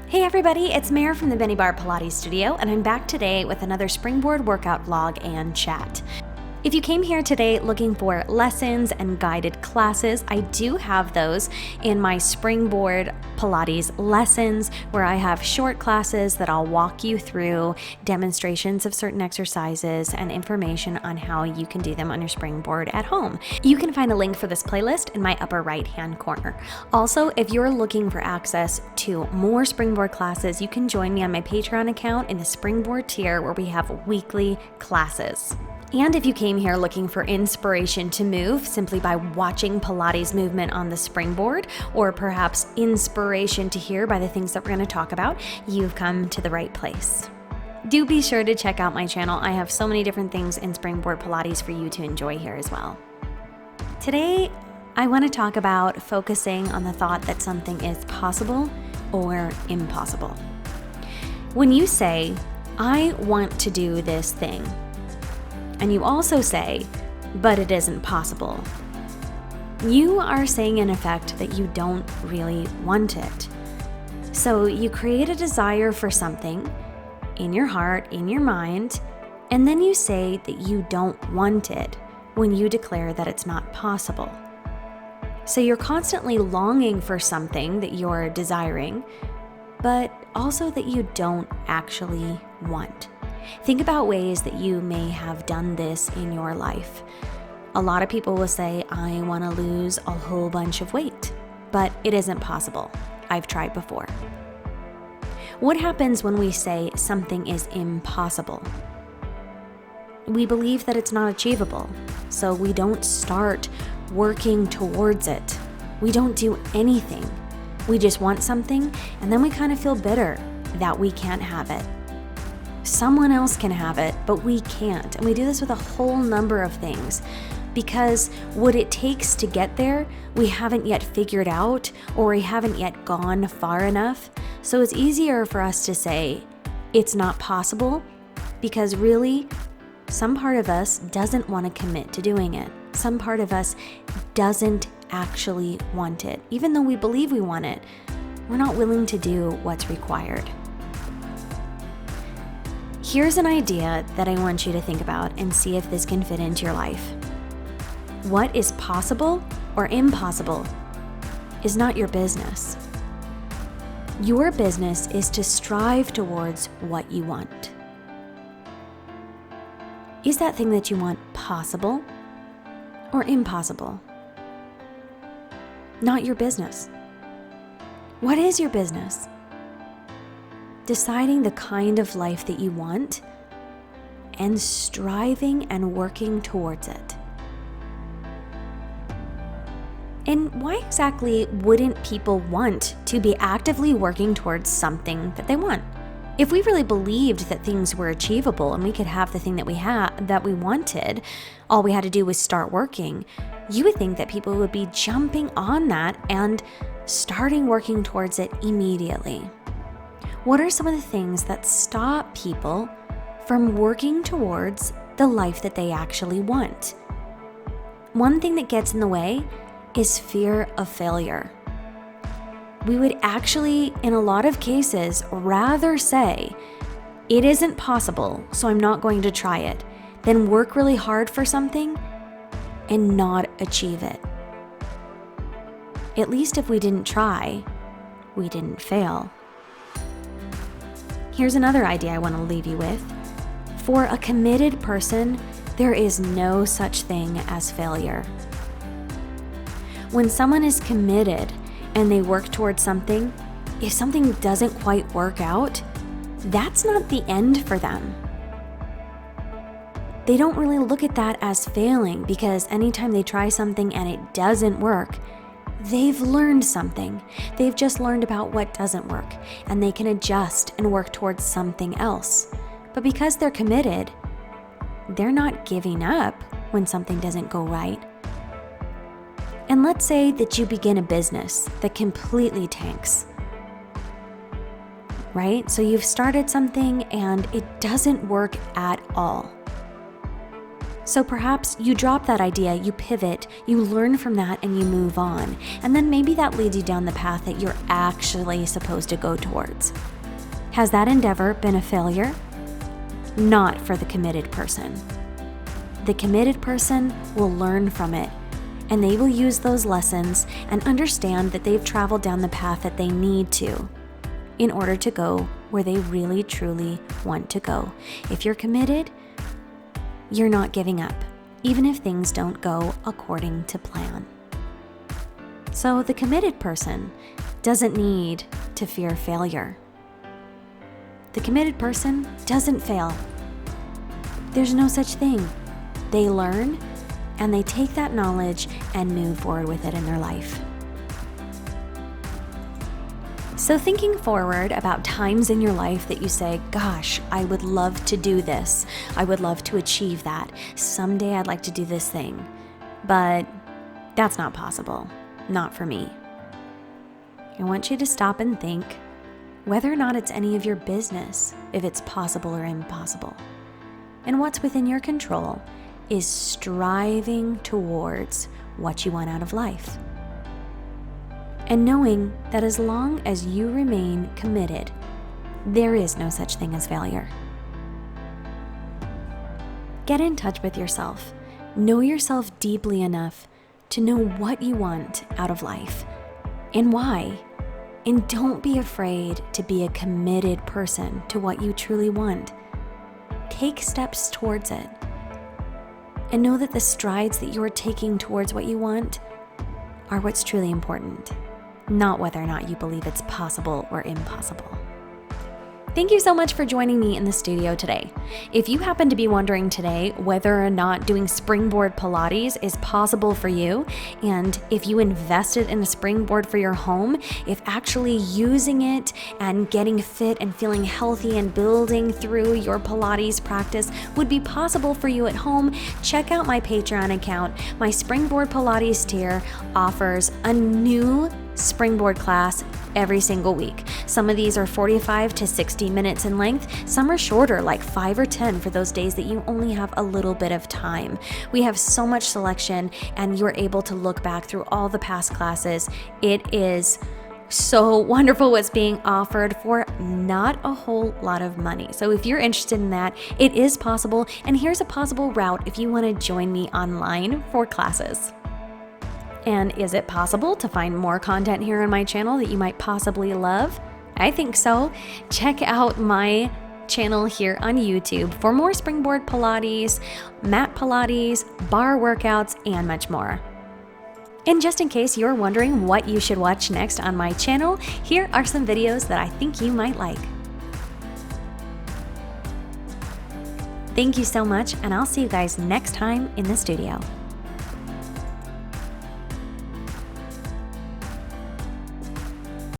Hey everybody, it's Mare from the Benniebarrefitness Pilates studio, and I'm back today with another Springboard workout vlog and chat. If you came here today looking for lessons and guided classes, I do have those in my Springboard Pilates lessons, where I have short classes that I'll walk you through demonstrations of certain exercises and information on how you can do them on your springboard at home. You can find a link for this playlist in my upper right-hand corner. Also, if you're looking for access to more springboard classes, you can join me on my Patreon account in the Springboard tier, where we have weekly classes. And if you came here looking for inspiration to move simply by watching Pilates movement on the springboard, or perhaps inspiration to hear by the things that we're going to talk about, you've come to the right place. Do be sure to check out my channel. I have so many different things in Springboard Pilates for you to enjoy here as well. Today, I want to talk about focusing on the thought that something is possible or impossible. When you say, I want to do this thing, and you also say, but it isn't possible, you are saying in effect that you don't really want it. So you create a desire for something in your heart, in your mind, and then you say that you don't want it when you declare that it's not possible. So you're constantly longing for something that you're desiring, but also that you don't actually want. Think about ways that you may have done this in your life. A lot of people will say, I want to lose a whole bunch of weight, but it isn't possible. I've tried before. What happens when we say something is impossible? We believe that it's not achievable, so we don't start working towards it. We don't do anything. We just want something, and then we kind of feel bitter that we can't have it. Someone else can have it, but we can't. And we do this with a whole number of things, because what it takes to get there, we haven't yet figured out, or we haven't yet gone far enough. So it's easier for us to say it's not possible, because really, some part of us doesn't want to commit to doing it. Some part of us doesn't actually want it. Even though we believe we want it, we're not willing to do what's required. Here's an idea that I want you to think about and see if this can fit into your life. What is possible or impossible is not your business. Your business is to strive towards what you want. Is that thing that you want possible or impossible? Not your business. What is your business? Deciding the kind of life that you want and striving and working towards it. And why exactly wouldn't people want to be actively working towards something that they want? If we really believed that things were achievable and we could have the thing that we wanted, all we had to do was start working, you would think that people would be jumping on that and starting working towards it immediately. What are some of the things that stop people from working towards the life that they actually want? One thing that gets in the way is fear of failure. We would actually, in a lot of cases, rather say, it isn't possible, so I'm not going to try it, than work really hard for something and not achieve it. At least if we didn't try, we didn't fail. Here's another idea I want to leave you with. For a committed person, there is no such thing as failure. When someone is committed and they work towards something, if something doesn't quite work out, that's not the end for them. They don't really look at that as failing, because anytime they try something and it doesn't work, they've learned something. They've just learned about what doesn't work, and they can adjust and work towards something else. But because they're committed, they're not giving up when something doesn't go right. And let's say that you begin a business that completely tanks, right? So you've started something and it doesn't work at all. So perhaps you drop that idea, you pivot, you learn from that, and you move on. And then maybe that leads you down the path that you're actually supposed to go towards. Has that endeavor been a failure? Not for the committed person. The committed person will learn from it, and they will use those lessons and understand that they've traveled down the path that they need to in order to go where they really truly want to go. If you're committed, you're not giving up, even if things don't go according to plan. So the committed person doesn't need to fear failure. The committed person doesn't fail. There's no such thing. They learn and they take that knowledge and move forward with it in their life. So thinking forward about times in your life that you say, gosh, I would love to do this. I would love to achieve that. Someday I'd like to do this thing, but that's not possible. Not for me. I want you to stop and think whether or not it's any of your business if it's possible or impossible. And what's within your control is striving towards what you want out of life. And knowing that as long as you remain committed, there is no such thing as failure. Get in touch with yourself. Know yourself deeply enough to know what you want out of life and why. And don't be afraid to be a committed person to what you truly want. Take steps towards it. And know that the strides that you are taking towards what you want are what's truly important, not whether or not you believe it's possible or impossible. Thank you so much for joining me in the studio today. If you happen to be wondering today whether or not doing Springboard Pilates is possible for you, and if you invested in a springboard for your home, if actually using it and getting fit and feeling healthy and building through your Pilates practice would be possible for you at home, check out my Patreon account. My Springboard Pilates tier offers a new springboard class every single week. Some of these are 45 to 60 minutes in length. Some are shorter, like 5 or 10 for those days that you only have a little bit of time. We have so much selection, and you're able to look back through all the past classes. It is so wonderful what's being offered for not a whole lot of money. So if you're interested in that, it is possible. And here's a possible route if you want to join me online for classes. And is it possible to find more content here on my channel that you might possibly love? I think so. Check out my channel here on YouTube for more Springboard Pilates, Mat Pilates, Barre workouts, and much more. And just in case you're wondering what you should watch next on my channel, here are some videos that I think you might like. Thank you so much, and I'll see you guys next time in the studio.